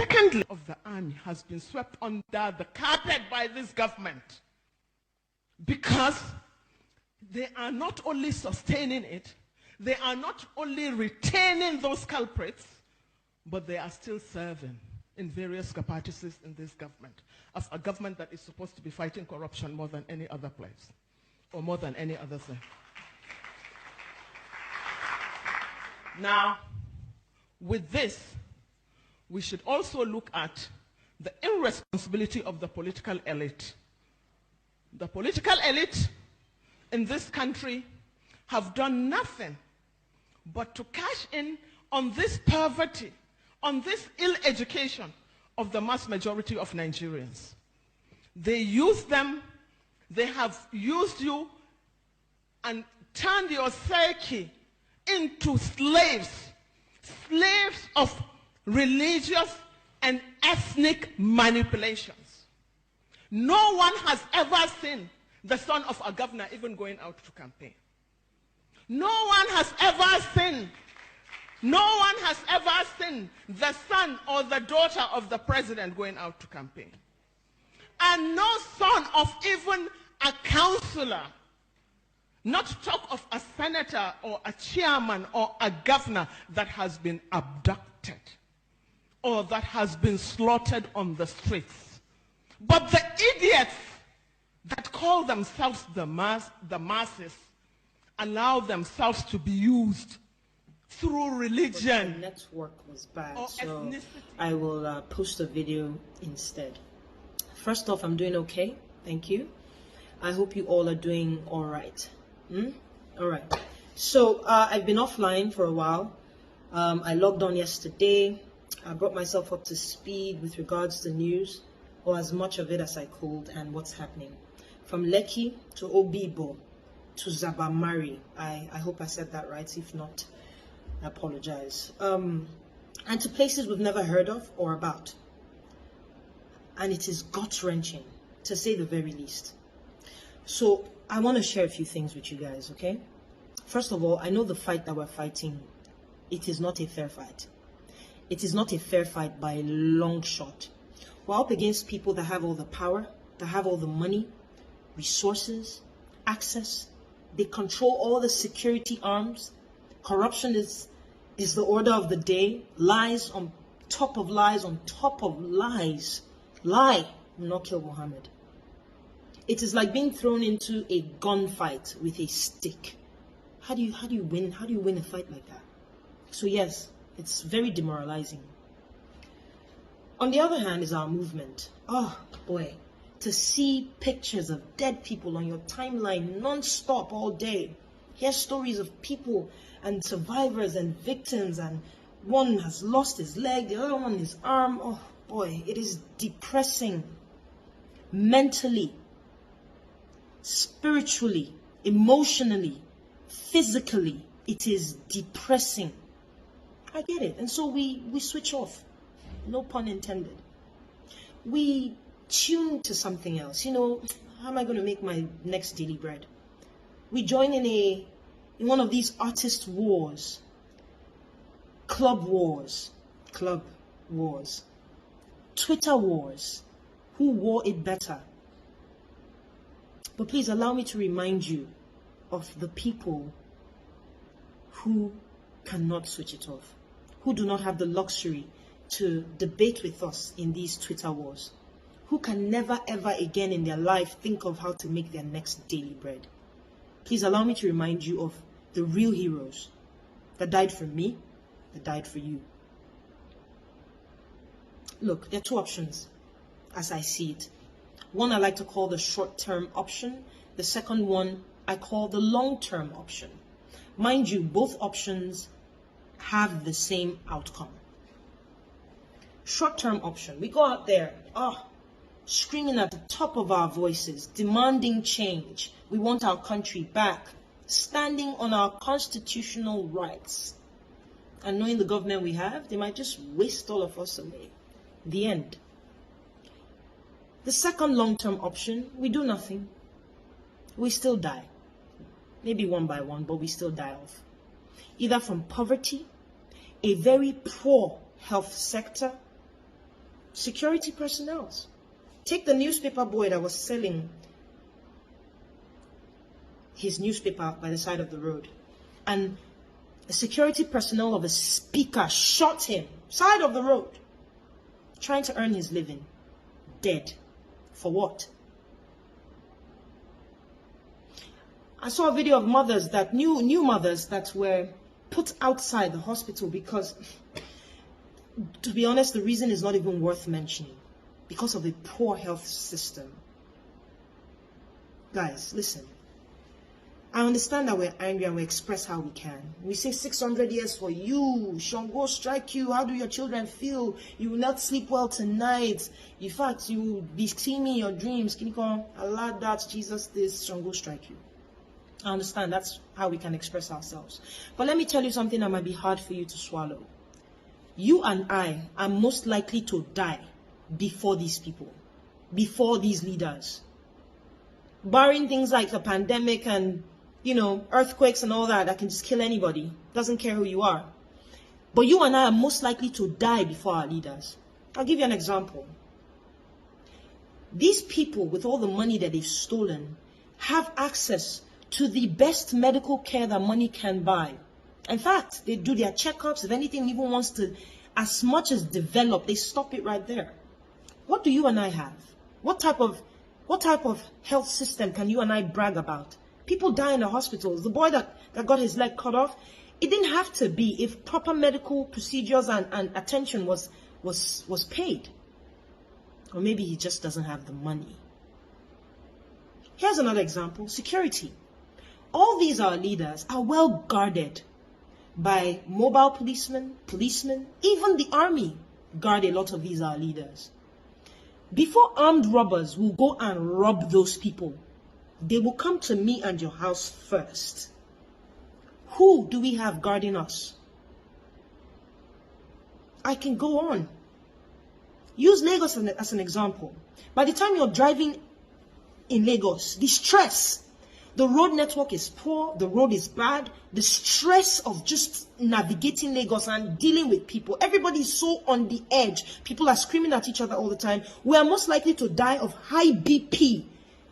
Secondly, of the army has been swept under the carpet by this government because they are not only sustaining it, they are not only retaining those culprits, but they are still serving in various capacities in this government, as a government that is supposed to be fighting corruption more than any other place, or more than any other thing. Now, with this, we should also look at the irresponsibility of the political elite. The political elite in this country have done nothing but to cash in on this poverty, on this ill education of the mass majority of Nigerians. They use them, they have used you and turned your psyche into slaves, slaves of religious and ethnic manipulations. No one has ever seen the son of a governor even going out to campaign. No one has ever seen the son or the daughter of the president going out to campaign. And no son of even a councillor, not to talk of a senator or a chairman or a governor, that has been abducted or that has been slaughtered on the streets. But the idiots that call themselves the masses allow themselves to be used through religion. But the network was bad, so I will post a video instead. First off, I'm doing okay, thank you. I hope you all are doing all right. All right. So I've been offline for a while. I logged on yesterday. I brought myself up to speed with regards to news, or as much of it as I could, and what's happening. From Lekki to Obibo to Zabamari. I hope I said that right. If not, I apologize. And to places we've never heard of or about. And it is gut-wrenching, to say the very least. So I want to share a few things with you guys, okay? First of all, I know the fight that we're fighting, it is not a fair fight. It is not a fair fight by a long shot. We're up against people that have all the power, that have all the money, resources, access. They control all the security arms. Corruption is the order of the day. Lies on top of lies on top of lies. Lie will not kill Muhammad. It is like being thrown into a gunfight with a stick. How do you win? How do you win a fight like that? So yes, it's very demoralizing. On the other hand is our movement. Oh boy, to see pictures of dead people on your timeline non-stop all day. Hear stories of people and survivors and victims, and one has lost his leg, the other one his arm. Oh boy, it is depressing. Mentally, spiritually, emotionally, physically, it is depressing. I get it. And so we switch off. No pun intended. We tune to something else. You know, how am I going to make my next daily bread? We join in one of these artist wars, club wars, Twitter wars. Who wore it better? But please allow me to remind you of the people who cannot switch it off, who do not have the luxury to debate with us in these Twitter wars, who can never ever again in their life think of how to make their next daily bread. Please allow me to remind you of the real heroes that died for me, that died for you. Look, there are two options as I see it. One I like to call the short-term option. The second one I call the long-term option. Mind you, both options have the same outcome. Short-term option. We go out there, screaming at the top of our voices, demanding change. We want our country back, standing on our constitutional rights. And knowing the government we have, they might just waste all of us away. The end. The second long-term option, we do nothing. We still die. Maybe one by one, but we still die off. Either from poverty, a very poor health sector, security personnel. Take the newspaper boy that was selling his newspaper by the side of the road, and a security personnel of a speaker shot him side of the road, trying to earn his living. Dead. For what? I saw a video of mothers that new mothers that were put outside the hospital because, to be honest, the reason is not even worth mentioning. Because of a poor health system. Guys, listen. I understand that we're angry and we express how we can. We say 600 years for you. Shango strike you. How do your children feel? You will not sleep well tonight. In fact, you will be seeing me in your dreams. Can you call Allah that, Jesus this, Shango strike you? I understand that's how we can express ourselves. But let me tell you something that might be hard for you to swallow. You and I are most likely to die before these people, before these leaders. Barring things like the pandemic and, earthquakes and all that can just kill anybody. Doesn't care who you are. But you and I are most likely to die before our leaders. I'll give you an example. These people, with all the money that they've stolen, have access to the best medical care that money can buy. In fact, they do their checkups. If anything even wants to, as much as develop, they stop it right there. What do you and I have? What type of health system can you and I brag about? People die in the hospitals. The boy that got his leg cut off, it didn't have to be if proper medical procedures and attention was paid. Or maybe he just doesn't have the money. Here's another example, security. All these our leaders are well guarded by mobile policemen, even the army guard a lot of these our leaders. Before armed robbers will go and rob those people, they will come to me and your house first. Who do we have guarding us? I can go on. Use Lagos as an example. By the time you're driving in Lagos, the stress, the road network is poor, the road is bad, the stress of just navigating Lagos and dealing with people. Everybody is so on the edge. People are screaming at each other all the time. We are most likely to die of high BP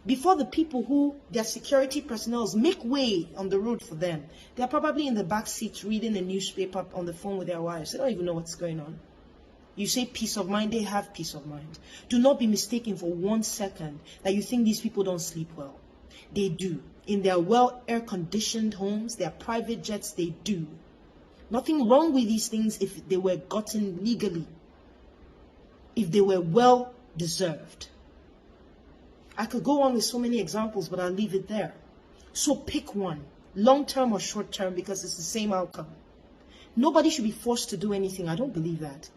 before the people who, their security personnel, make way on the road for them. They are probably in the back seat reading the newspaper on the phone with their wives. They don't even know what's going on. You say peace of mind, they have peace of mind. Do not be mistaken for 1 second that you think these people don't sleep well. They do. In their well air-conditioned homes, their private jets, they do. Nothing wrong with these things if they were gotten legally, if they were well deserved. I could go on with so many examples, but I'll leave it there. So pick one, long-term or short-term, because it's the same outcome. Nobody should be forced to do anything. I don't believe that.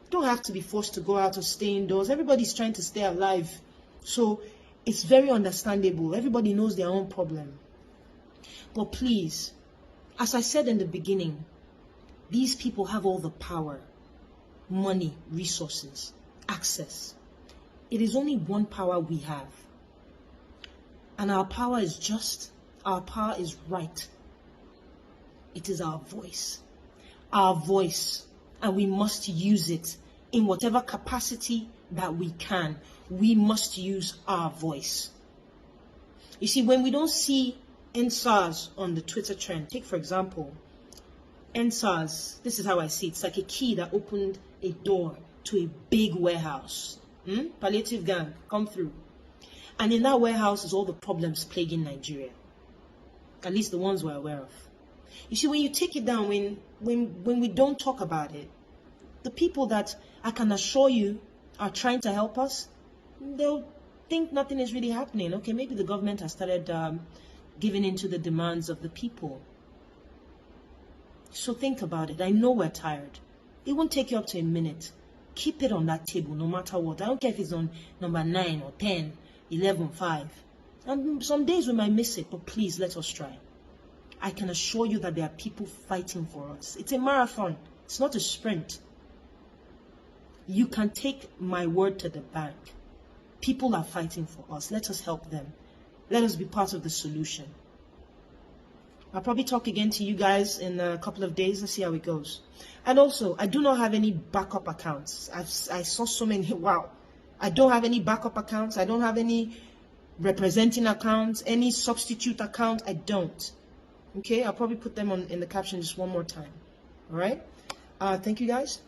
You don't have to be forced to go out or stay indoors. Everybody's trying to stay alive. So it's very understandable. Everybody knows their own problem. But please, as I said in the beginning, these people have all the power, money, resources, access. It is only one power we have. And our power is just, our power is right. It is our voice. Our voice. And we must use it in whatever capacity that we can. We must use our voice. You see, when we don't see NSARS on the Twitter trend, take for example, NSARS, this is how I see it. It's like a key that opened a door to a big warehouse. Palliative gang, come through. And in that warehouse is all the problems plaguing Nigeria. At least the ones we're aware of. You see, when you take it down, when we don't talk about it, the people that I can assure you are trying to help us, they'll think nothing is really happening. Okay, maybe the government has started giving in to the demands of the people. So think about it. I know we're tired. It won't take you up to a minute. Keep it on that table no matter what. I don't care if it's on number 9 or 10, 11, 5. And some days we might miss it, but please let us try. I can assure you that there are people fighting for us. It's a marathon. It's not a sprint. You can take my word to the bank. People are fighting for us. Let us help them. Let us be part of the solution. I'll probably talk again to you guys in a couple of days and see how it goes. And also, I do not have any backup accounts. I saw so many. Wow. I don't have any backup accounts. I don't have any representing accounts, any substitute account. I don't. Okay, I'll probably put them in the caption just one more time. All right. Thank you guys.